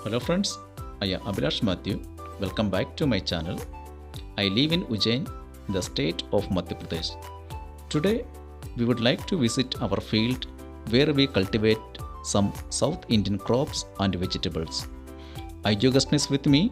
Hello friends, I am Abhilash Matthew. Welcome back to my channel. I live in Ujjain, the state of Madhya Pradesh. Today, we would like to visit our field where we cultivate some South Indian crops and vegetables. Are you guys with me?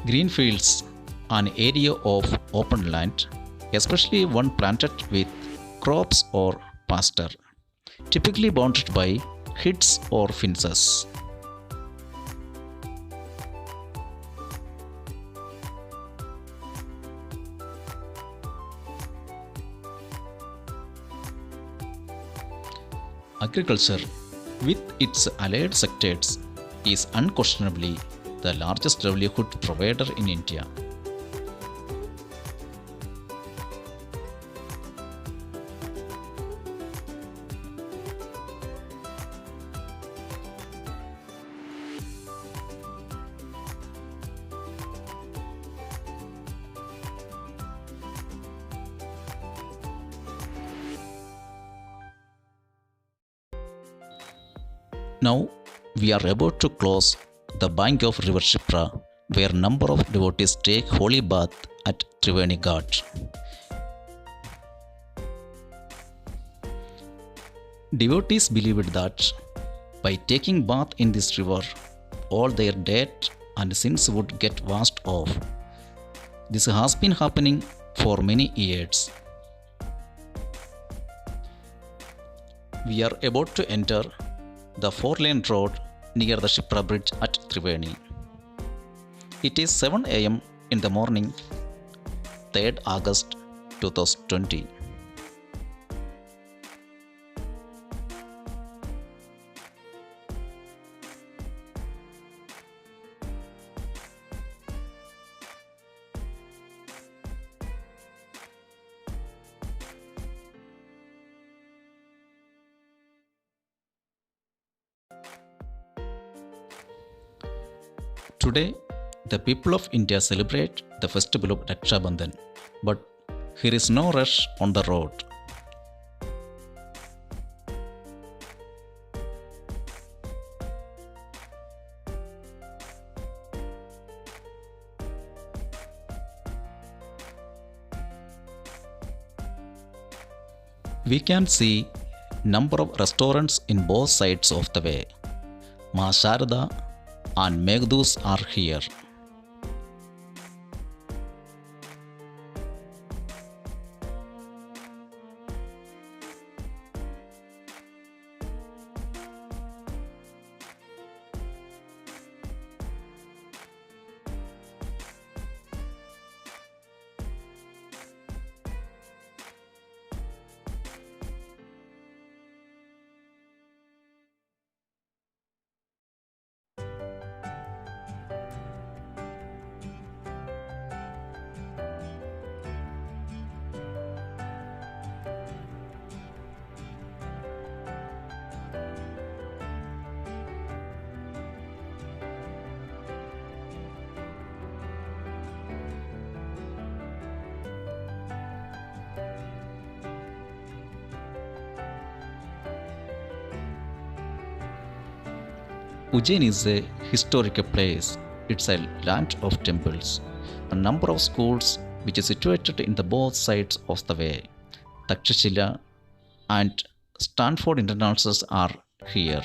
Green fields, an area of open land, especially one planted with crops or pasture, typically bounded by hedges or fences. Agriculture, with its allied sectors, is unquestionably the largest livelihood provider in India. Now we are about to cross the bank of river Shipra, where number of devotees take holy bath at Triveni Ghat. Devotees believed that by taking bath in this river, all their debt and sins would get washed off. This has been happening for many years. We are about to enter the four-lane road near the Shipra bridge at Triveni. It is 7 am in the morning, 3rd August 2020. Today, the people of India celebrate the festival of Raksha Bandhan, but here is no rush on the road. We can see number of restaurants in both sides of the way. Ma Sharada and Meghdus are here. Ujjain is a historic place. It's a land of temples. A number of schools which is situated in the both sides of the way. Takshashila and Stanford Internationals are here.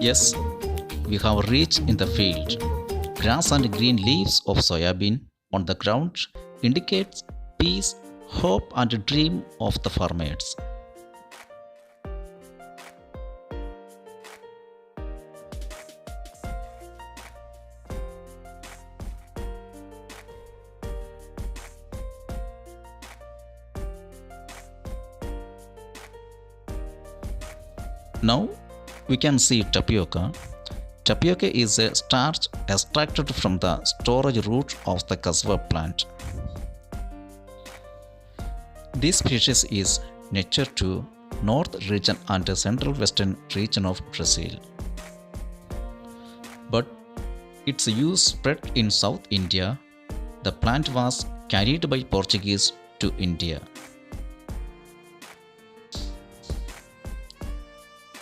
Yes, we have reached in the field. Grass and green leaves of soybean on the ground indicates peace, hope and dream of the farmers. Now we can see tapioca. Tapioca is a starch extracted from the storage root of the cassava plant. This species is native to north region and central western region of Brazil. But its use spread in South India. The plant was carried by Portuguese to India.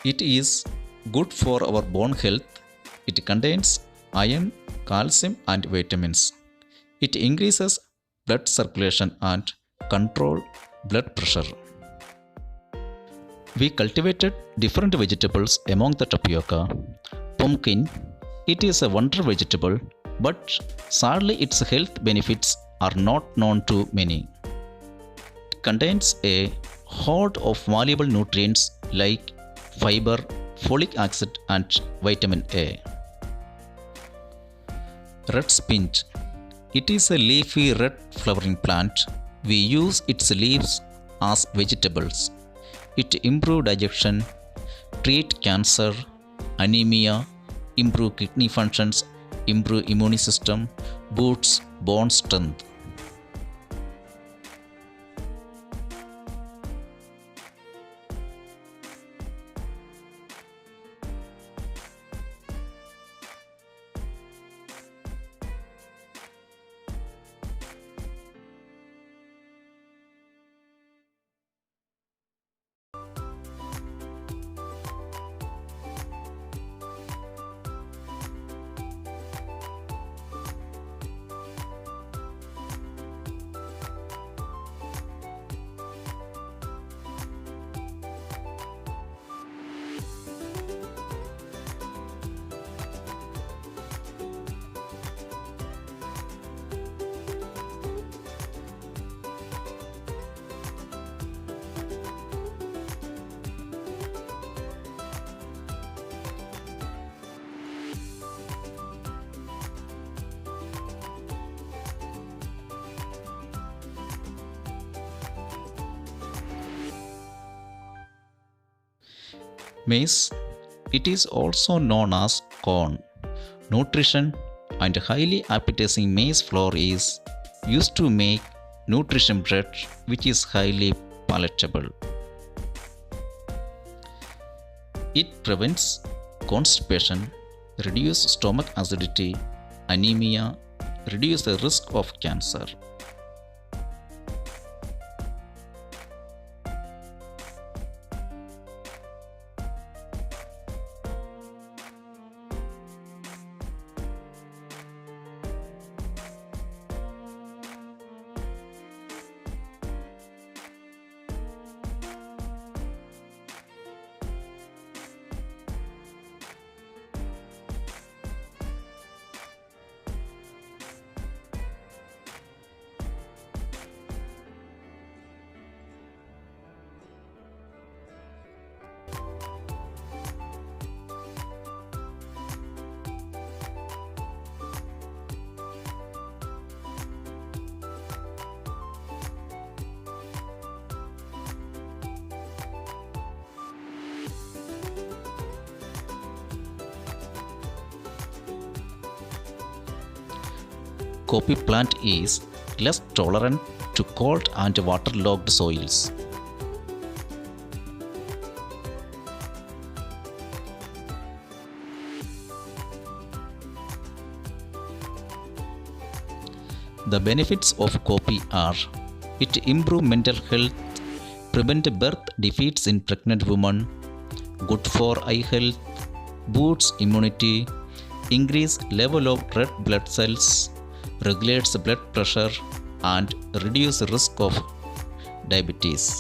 It is good for our bone health. It contains iron, calcium and vitamins. It increases blood circulation and control blood pressure. We cultivated different vegetables among the tapioca. Pumpkin, it is a wonder vegetable, but sadly its health benefits are not known to many. It contains a hoard of valuable nutrients like fiber, folic acid and vitamin A. Red spinach. It is a leafy red flowering plant. We use its leaves as vegetables. It improves digestion, treat cancer, anemia, improve kidney functions, improve immune system, boosts bone strength. Maize, it is also known as corn. Nutrition and highly appetizing maize flour is used to make nutrition bread which is highly palatable. It prevents constipation, reduces stomach acidity, anemia, reduces the risk of cancer. coffee plant is less tolerant to cold and waterlogged soils. The benefits of coffee are: it improves mental health, prevent birth defects in pregnant women, good for eye health, boosts immunity, increase level of red blood cells, regulates blood pressure, and reduce risk of diabetes.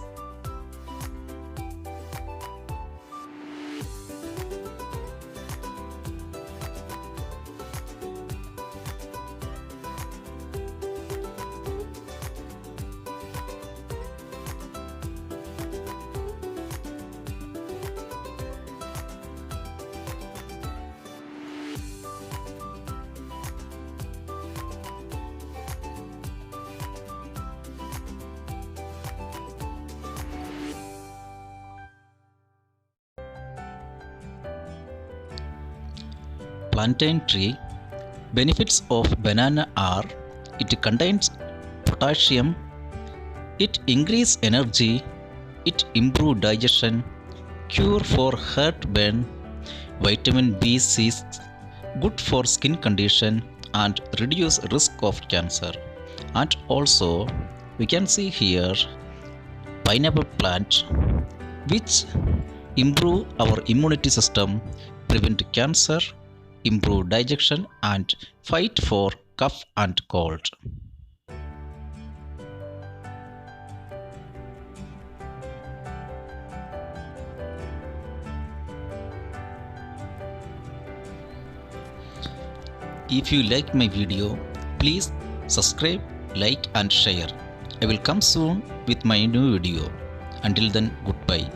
Plantain tree. Benefits of banana are: it contains potassium, it increases energy, it improves digestion, cure for heartburn, vitamin B6, good for skin condition and reduce risk of cancer. And also we can see here pineapple plant, which improve our immunity system, prevent cancer, improve digestion and fight for cough and cold. If you like my video, please subscribe, like and share. I will come soon with my new video. Until then, goodbye.